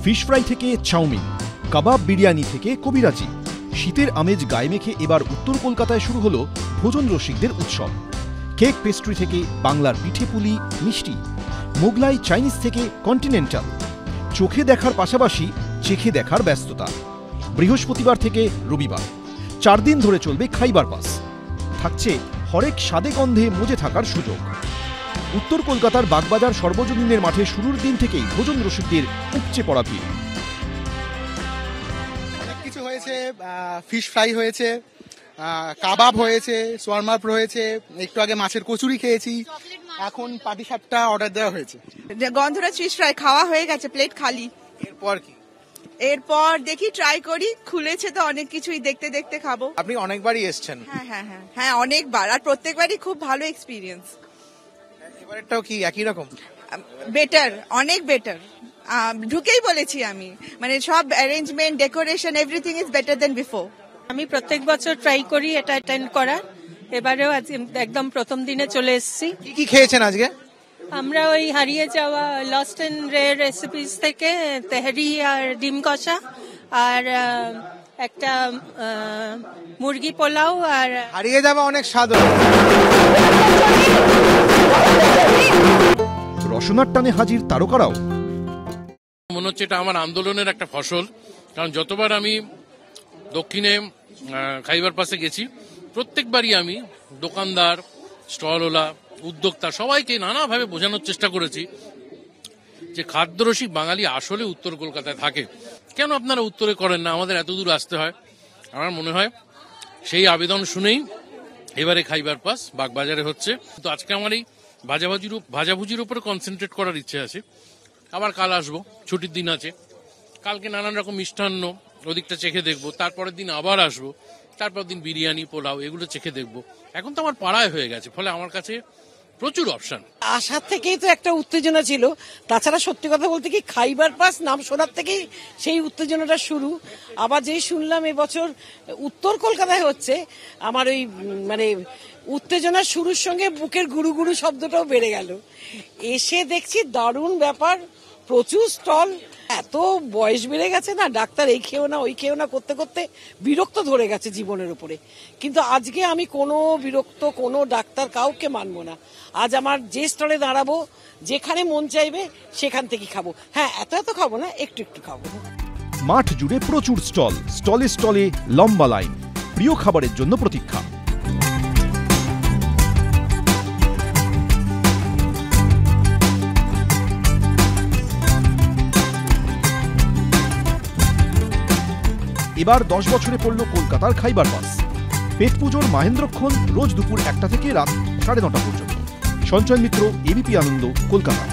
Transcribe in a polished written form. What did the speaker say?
Fish fry থেকে chowmein, কাবাব বিরিয়ানি থেকে কবিরাজি, শীতের আমেজ গায়ে মেখে এবার উত্তর কলকাতায় শুরু হলো ভোজন রসিকদের উৎসব। কেক পেস্ট্রি থেকে বাংলার পিঠে পুলি মিষ্টি, মোগলাই চাইনিজ থেকে কন্টিনেন্টাল, চোখে দেখার পাশাপাশি চেখে দেখার ব্যস্ততা। বৃহস্পতিবার থেকে রবিবার 4 দিন ধরে চলবে খাইবার পাস। থাকছে হরেক স্বাদে গন্ধে মজে থাকার সুযোগ। উত্তর কলকাতার বাগবাজার সর্বজনীনের মাঠে শুরুর দিন থেকেই ভোজন রসিকদের উপচে পড়া ভিড়। অনেক কিছু হয়েছে, ফিশ ফ্রাই হয়েছে, কাবাব হয়েছে, সোয়ারমাপ রয়েছে, একটু আগে মাছের কচুরি খেয়েছি, এখন পাটিসাপটা অর্ডার দেওয়া হয়েছে। গন্ধরাজ ফিশ ফ্রাই খাওয়া হয়ে গেছে, প্লেট খালি। এরপর কি? এরপর দেখি, ট্রাই করি, খুলেছে তো অনেক কিছুই, দেখতে দেখতে খাবো। আপনি অনেকবারই এসেছেন? হ্যাঁ অনেকবার, আর প্রত্যেকবারই খুব ভালো এক্সপিরিয়েন্স। এবারেরটাও কি একই রকম? বেটার, অনেক বেটার। ঢুকেই বলেছি আমি, মানে সব arrangement, decoration, everything is better then before. আমি প্রত্যেক বছর ট্রাই করি এটা অ্যাটেন্ড করার, এবারেও একদম প্রথম দিনে চলে এসেছি। কি খেয়েছেন আজকে? আমরা ওই হারিয়ে যাওয়া লস্ট এন্ড রেয়ার রেসিপিস থেকে তেহরি আর ডিম কষা আর একটা মুরগি পোলাও আর হারিয়ে যাওয়া অনেক স্বাদ। রসনার টানে হাজির তারকারাও। মনে হচ্ছে এটা আমার আন্দোলনের একটা ফসল, কারণ যতবার আমি দক্ষিণে খাইবার পাসে গেছি প্রত্যেকবারই আমি দোকানদার, স্টলওয়ালা, উদ্যোক্তা সবাইকে নানাভাবে বোঝানোর চেষ্টা করেছি যে খাদ্যরসিক বাঙালি আসলে উত্তর কলকাতায় থাকে, কেন আপনারা উত্তরে করেন না, আমাদের এত দূর আসতে হয়। আমার মনে হয় সেই আবেদন শুনেই এবারে খাইবার পাস বাগবাজারে হচ্ছে। তো আজকে আমার এই ভাজাভুজির উপরে কনসেন্ট্রেট করার ইচ্ছে আছে। আবার কাল আসবো, ছুটির দিন আছে, কালকে নানান রকম মিষ্টান্ন ওদিকটা চেখে দেখবো, তারপরের দিন আবার আসবো, তারপর দিন বিরিয়ানি, পোলাও এগুলো চেখে দেখবো। এখন তো আমার পাড়ায় হয়ে গেছে, ফলে আমার কাছে প্রচুর অপশন। আসার থেকেই তো একটা উত্তেজনা ছিল। তাছাড়া সত্যি কথা বলতে কি, খাইবার পাস নাম শোনার থেকেই সেই উত্তেজনাটা শুরু। আবার যেই শুনলাম এবছর উত্তর কলকাতায় হচ্ছে, আমার ওই মানে উত্তেজনার শুরুর সঙ্গে বুকের গুরু গুরু শব্দটাও বেড়ে গেল। এসে দেখছি দারুণ ব্যাপার, প্রচুর স্টল। এত বয়স বেড়ে গেছে না, ডাক্তার এই খেও না ওই খেও না করতে করতে বিরক্ত ধরে গেছে জীবনের উপরে। কিন্তু আজকে আমি কোনো বিরক্ত, কোনো ডাক্তার কাউকে মানবো না। আজ আমার যে স্টলে দাঁড়াবো, যেখানে মন চাইবে সেখান থেকে খাবো। হ্যাঁ, এত খাবো না, একটু একটু খাবো। মাঠ জুড়ে প্রচুর স্টল, স্টলে স্টলে লম্বা লাইন, প্রিয় খাবারের জন্য প্রতীক্ষা। এবার 10 বছরে পড়ল কলকাতার খাইবার পাস। পেট পুজোর মাহেন্দ্রক্ষণ রোজ দুপুর 1টা থেকে রাত 9:30 পর্যন্ত। সঞ্চয় মিত্র, এবিপি আনন্দ, কলকাতা।